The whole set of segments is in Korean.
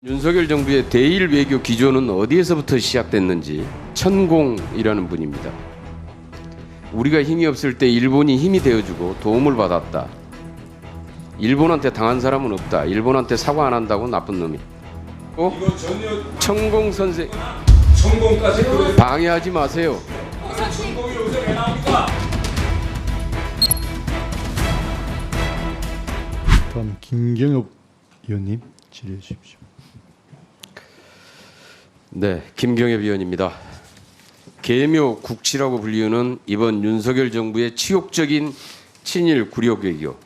윤석열 정부의 대일 외교 기조는 어디에서부터 시작됐는지 천공이라는 분입니다. 우리가 힘이 없을 때 일본이 힘이 되어주고 도움을 받았다. 일본한테 당한 사람은 없다. 일본한테 사과 안 한다고 나쁜 놈이. 천공 선생 천공까지 방해하지 마세요. 천공이 요새 왜 나옵니까? 다음 김경엽 의원님 질의해 주십시오. 네, 김경엽 의원입니다. 계묘 국치라고 불리우는 이번 윤석열 정부의 치욕적인 친일 굴욕 외교.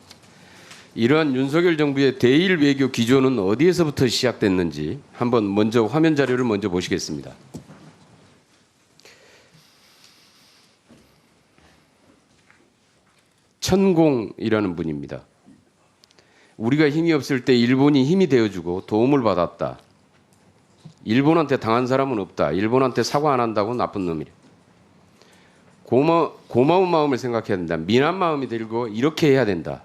이러한 윤석열 정부의 대일 외교 기조는 어디에서부터 시작됐는지 한번 먼저 화면 자료를 먼저 보시겠습니다. 천공이라는 분입니다. 우리가 힘이 없을 때 일본이 힘이 되어주고 도움을 받았다. 일본한테 당한 사람은 없다. 일본한테 사과 안 한다고 나쁜 놈이래. 고마운 마음을 생각해야 된다. 미안 마음이 들고 이렇게 해야 된다.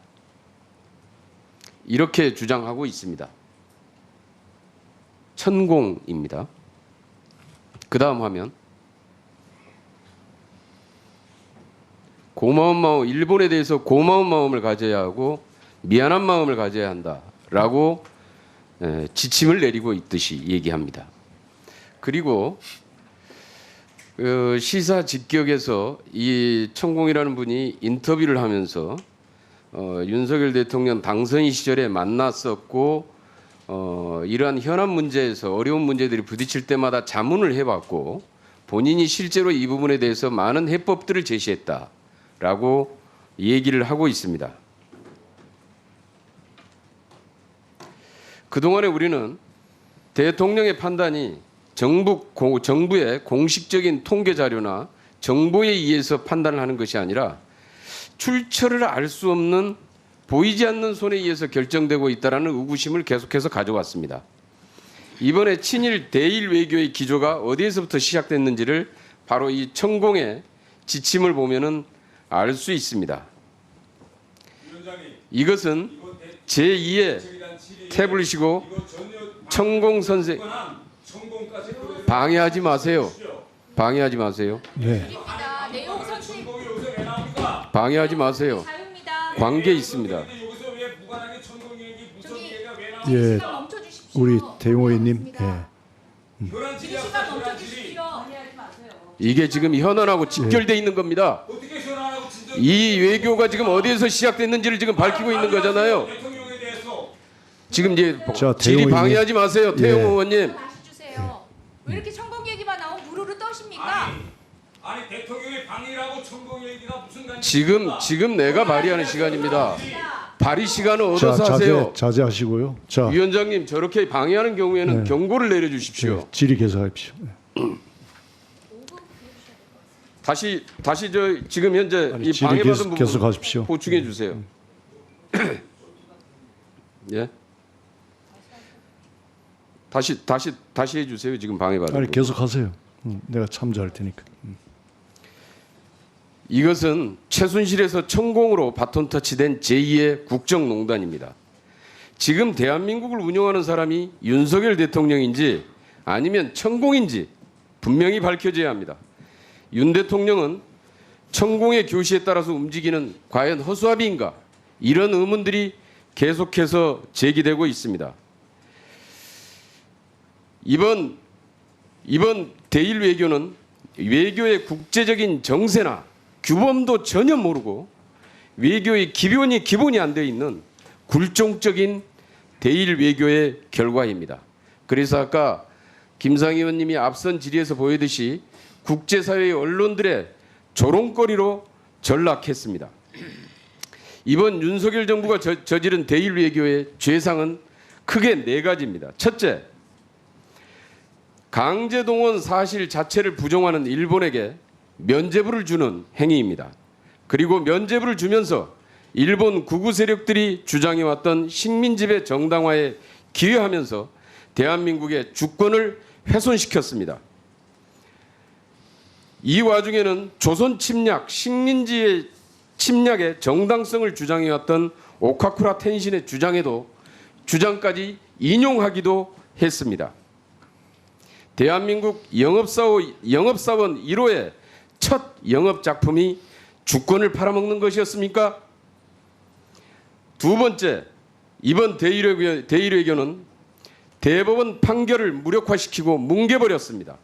이렇게 주장하고 있습니다. 천공입니다. 그 다음 화면. 고마운 마음, 일본에 대해서 고마운 마음을 가져야 하고 미안한 마음을 가져야 한다라고 지침을 내리고 있듯이 얘기합니다. 그리고 시사 직격에서 이 천공이라는 분이 인터뷰를 하면서 윤석열 대통령 당선인 시절에 만났었고 이러한 현안 문제에서 어려운 문제들이 부딪힐 때마다 자문을 해봤고 본인이 실제로 이 부분에 대해서 많은 해법들을 제시했다라고 얘기를 하고 있습니다. 그동안에 우리는 대통령의 판단이 정부의 공식적인 통계 자료나 정보에 의해서 판단을 하는 것이 아니라 출처를 알 수 없는 보이지 않는 손에 의해서 결정되고 있다는 의구심을 계속해서 가져왔습니다. 이번에 친일 대일 외교의 기조가 어디에서부터 시작됐는지를 바로 이 천공의 지침을 보면은 알 수 있습니다. 이것은 제2의 태블릿이고 천공 선생 방해하지 마세요. 방해하지 마세요. 네. 내용 선생 방해하지 마세요. 관계 있습니다. 예, 우리 대용 의원님. 이게 지금 현안하고 직결돼 있는 겁니다. 이 외교가 지금 어디에서 시작됐는지를 지금 밝히고 있는 거잖아요. 지금 이제 자, 질의 태용 방해하지 마세요, 태용 예. 의원님. 다시 주세요. 왜 이렇게 천공 얘기만 나오면 무르르 떠십니까? 아니 대통령의 방해라고 천공 얘기가 무슨 관계? 지금 내가 발의하는 시간입니다. 발의 시간을 얻어서 하세요. 자제하시고요. 자, 위원장님 저렇게 방해하는 경우에는 네. 경고를 내려주십시오. 질의 계속하십시오. 다시 저 지금 현재 아니, 이 질의 방해받은 부분 계속하십시오. 보충해 주세요. 예. 다시 해주세요. 지금 방해받은 아니 부분. 계속하세요. 내가 참조할 테니까. 이것은 최순실에서 천공으로 바톤 터치된 제2의 국정농단입니다. 지금 대한민국을 운영하는 사람이 윤석열 대통령인지 아니면 천공인지 분명히 밝혀져야 합니다. 윤 대통령은 천공의 교시에 따라서 움직이는 과연 허수아비인가? 이런 의문들이 계속해서 제기되고 있습니다. 이번 대일 외교는 외교의 국제적인 정세나 규범도 전혀 모르고 외교의 기본이 안 되어 있는 굴종적인 대일 외교의 결과입니다. 그래서 아까 김상희 의원님이 앞선 질의에서 보였듯이 국제사회의 언론들의 조롱거리로 전락했습니다. 이번 윤석열 정부가 저지른 대일 외교의 죄상은 크게 네 가지입니다. 첫째, 강제동원 사실 자체를 부정하는 일본에게 면죄부를 주는 행위입니다. 그리고 면죄부를 주면서 일본 구구 세력들이 주장해왔던 식민지배 정당화에 기여하면서 대한민국의 주권을 훼손시켰습니다. 이 와중에는 조선 침략, 식민지의 침략의 정당성을 주장해왔던 오카쿠라 텐신의 주장까지 인용하기도 했습니다. 대한민국 영업사원 1호의 첫 영업작품이 주권을 팔아먹는 것이었습니까? 두 번째, 이번 대의뢰교는 대법원 판결을 무력화시키고 뭉개버렸습니다.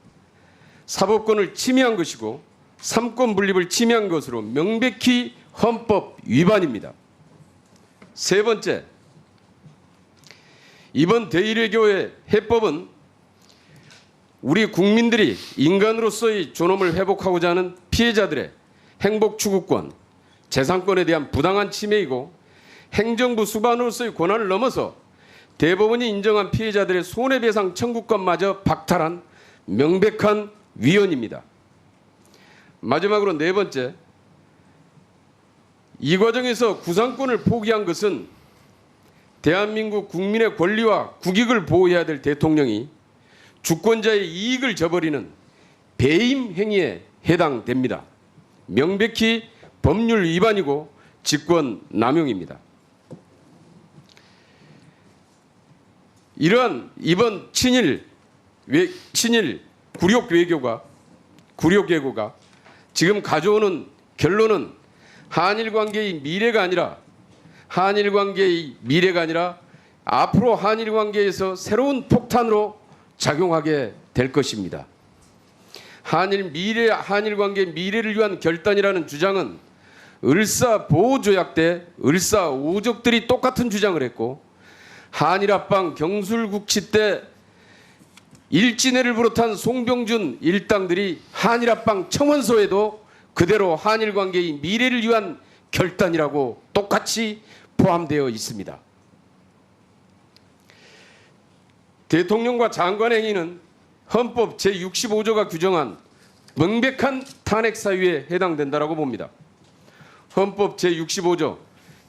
사법권을 침해한 것이고 삼권 분립을 침해한 것으로 명백히 헌법 위반입니다. 세 번째, 이번 대의뢰교의 해법은 우리 국민들이 인간으로서의 존엄을 회복하고자 하는 피해자들의 행복 추구권, 재산권에 대한 부당한 침해이고 행정부 수반으로서의 권한을 넘어서 대법원이 인정한 피해자들의 손해배상 청구권마저 박탈한 명백한 위헌입니다. 마지막으로 네 번째, 이 과정에서 구상권을 포기한 것은 대한민국 국민의 권리와 국익을 보호해야 될 대통령이 주권자의 이익을 저버리는 배임 행위에 해당됩니다. 명백히 법률 위반이고 직권 남용입니다. 이러한 이번 친일 굴욕 외교가 지금 가져오는 결론은 한일 관계의 미래가 아니라 앞으로 한일 관계에서 새로운 폭탄으로 작용하게 될 것입니다. 한일 관계의 미래를 위한 결단이라는 주장은 을사보호조약 때 을사오족들이 똑같은 주장을 했고 한일 합방 경술국치 때 일진회를 비롯한 송병준 일당들이 한일 합방 청원서에도 그대로 한일 관계의 미래를 위한 결단이라고 똑같이 포함되어 있습니다. 대통령과 장관의 행위는 헌법 제65조가 규정한 명백한 탄핵 사유에 해당된다라고 봅니다. 헌법 제65조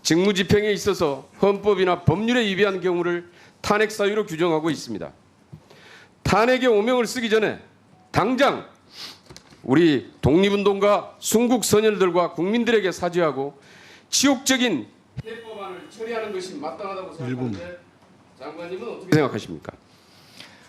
직무집행에 있어서 헌법이나 법률에 위배한 경우를 탄핵 사유로 규정하고 있습니다. 탄핵의 오명을 쓰기 전에 당장 우리 독립운동가 순국 선열들과 국민들에게 사죄하고 치욕적인 해법안을 처리하는 것이 마땅하다고 생각하는데 장관님은 어떻게 생각하십니까?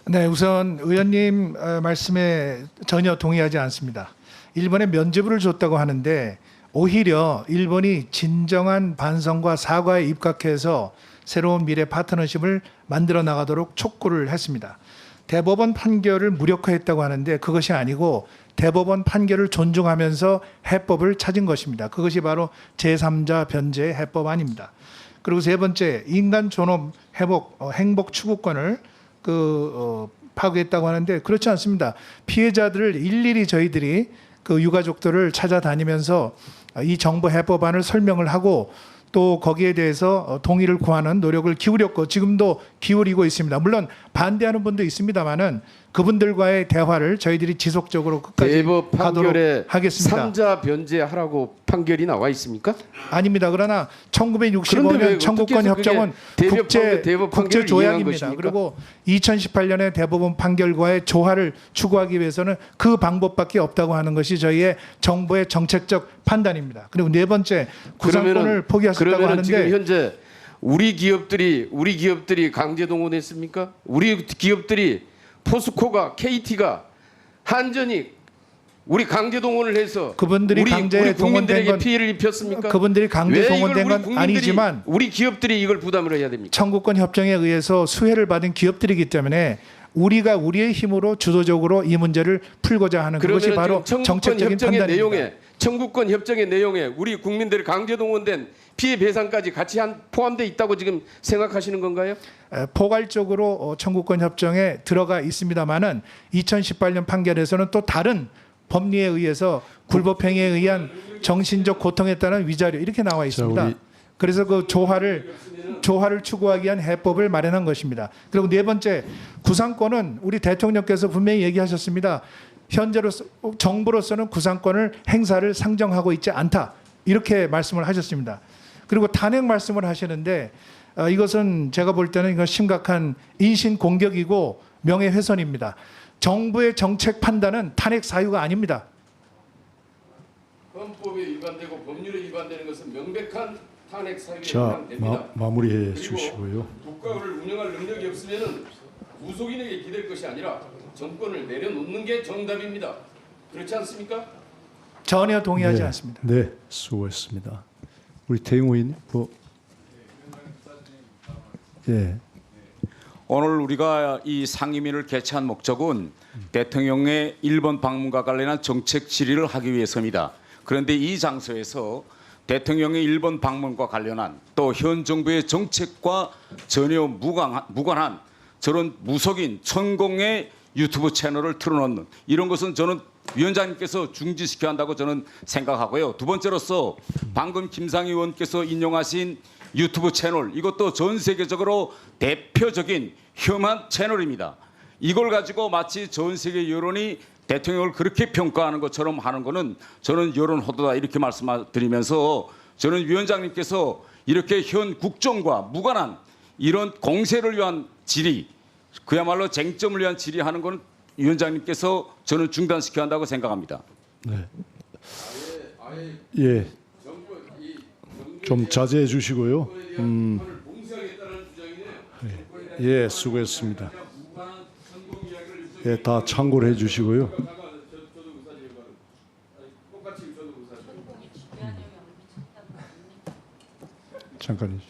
네, 우선 의원님 말씀에 전혀 동의하지 않습니다. 일본에 면죄부를 줬다고 하는데 오히려 일본이 진정한 반성과 사과에 입각해서 새로운 미래 파트너십을 만들어 나가도록 촉구를 했습니다. 대법원 판결을 무력화했다고 하는데 그것이 아니고 대법원 판결을 존중하면서 해법을 찾은 것입니다. 그것이 바로 제3자 변제 해법안입니다. 그리고 세 번째, 인간 존엄 회복 행복 추구권을 파괴했다고 하는데 그렇지 않습니다. 피해자들을 일일이 저희들이 그 유가족들을 찾아다니면서 이 정부 해법안을 설명을 하고 또 거기에 대해서 동의를 구하는 노력을 기울였고 지금도 기울이고 있습니다. 물론 반대하는 분도 있습니다만은 그분들과의 대화를 저희들이 지속적으로 끝까지 대법 하도록 판결에 하겠습니다. 3자 변제하라고 판결이 나와 있습니까? 아닙니다. 그러나 그런데 왜 1965년 청구권 어떻게 협정은 대법 국제 판결을 이행한 조약입니다. 것입니까? 그리고 2018년에 대법원 판결과의 조화를 추구하기 위해서는 그 방법밖에 없다고 하는 것이 저희의 정부의 정책적 판단입니다. 그리고 네 번째, 구상권을 포기하셨다고 하는데 지금 현재 우리 기업들이 강제 동원했습니까? 우리 기업들이 포스코가 KT가 한전이 우리 강제 동원을 해서 그분들이 강제 우리 동원된 국민들에게 건 피해를 입혔습니까? 그분들이 강제 왜 이걸 동원된 우리 건 국민들이, 아니지만 우리 기업들이 이걸 부담을 해야 됩니까? 청구권 협정에 의해서 수혜를 받은 기업들이기 때문에 우리가 우리의 힘으로 주도적으로 이 문제를 풀고자 하는 그것이 바로 정책적인 판단입니다. 청구권 협정의 내용에 우리 국민들이 강제 동원된 피해 배상까지 같이 포함되어 있다고 지금 생각하시는 건가요? 포괄적으로 청구권 협정에 들어가 있습니다만은 2018년 판결에서는 또 다른 법리에 의해서 굴법행위에 의한 정신적 고통에 따른 위자료 이렇게 나와 있습니다. 그래서 그 조화를 추구하기 위한 해법을 마련한 것입니다. 그리고 네 번째, 구상권은 우리 대통령께서 분명히 얘기하셨습니다. 현재로서 정부로서는 구상권을 행사를 상정하고 있지 않다 이렇게 말씀을 하셨습니다. 그리고 탄핵 말씀을 하시는데 이것은 제가 볼 때는 이건 심각한 인신 공격이고 명예훼손입니다. 정부의 정책 판단은 탄핵 사유가 아닙니다. 헌법에 위반되고 법률에 위반되는 것은 명백한 탄핵 사유에 자, 해당됩니다. 마무리해 그리고 주시고요. 국가를 운영할 능력이 없으면은 무속인에게 기댈 것이 아니라 정권을 내려놓는 게 정답입니다. 그렇지 않습니까? 전혀 동의하지 네. 않습니다. 네, 수고했습니다. 우리 대용 의원님, 예, 오늘 우리가 이 상임위를 개최한 목적은 대통령의 일본 방문과 관련한 정책 질의를 하기 위해서입니다. 그런데 이 장소에서 대통령의 일본 방문과 관련한 또 현 정부의 정책과 전혀 무관한 저런 무속인 천공의 유튜브 채널을 틀어놓는 이런 것은 저는 위원장님께서 중지시켜야 한다고 저는 생각하고요. 두 번째로서 방금 김상희 의원께서 인용하신 유튜브 채널 이것도 전 세계적으로 대표적인 혐한 채널입니다. 이걸 가지고 마치 전 세계 여론이 대통령을 그렇게 평가하는 것처럼 하는 것은 저는 여론 호도다 이렇게 말씀드리면서 저는 위원장님께서 이렇게 현 국정과 무관한 이런 공세를 위한 질의 그야말로 쟁점을 위한 질의하는 것은 위원장님께서 저는 중단시켜야 한다고 생각합니다. 네, 예, 좀 자제해 주시고요. 예, 수고했습니다. 예, 다 참고를 해주시고요. 잠깐.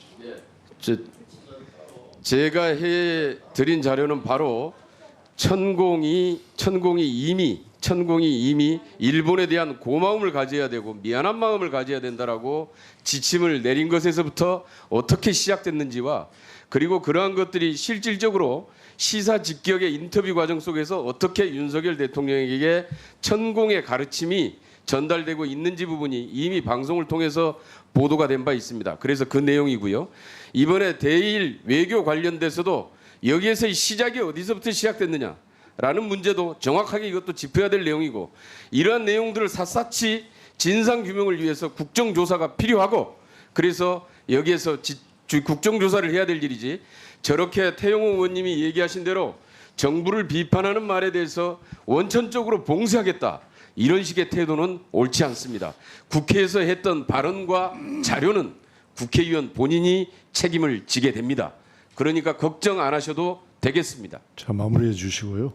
제가 해드린 자료는 바로 천공이 이미 일본에 대한 고마움을 가져야 되고 미안한 마음을 가져야 된다라고 지침을 내린 것에서부터 어떻게 시작됐는지와 그리고 그러한 것들이 실질적으로 시사 직격의 인터뷰 과정 속에서 어떻게 윤석열 대통령에게 천공의 가르침이 전달되고 있는지 부분이 이미 방송을 통해서 보도가 된 바 있습니다. 그래서 그 내용이고요. 이번에 대일 외교 관련돼서도 여기에서의 시작이 어디서부터 시작됐느냐라는 문제도 정확하게 이것도 짚어야 될 내용이고 이러한 내용들을 샅샅이 진상규명을 위해서 국정조사가 필요하고 그래서 여기에서 국정조사를 해야 될 일이지 저렇게 태영호 의원님이 얘기하신 대로 정부를 비판하는 말에 대해서 원천적으로 봉쇄하겠다. 이런 식의 태도는 옳지 않습니다. 국회에서 했던 발언과 자료는 국회의원 본인이 책임을 지게 됩니다. 그러니까 걱정 안 하셔도 되겠습니다. 자, 마무리해 주시고요.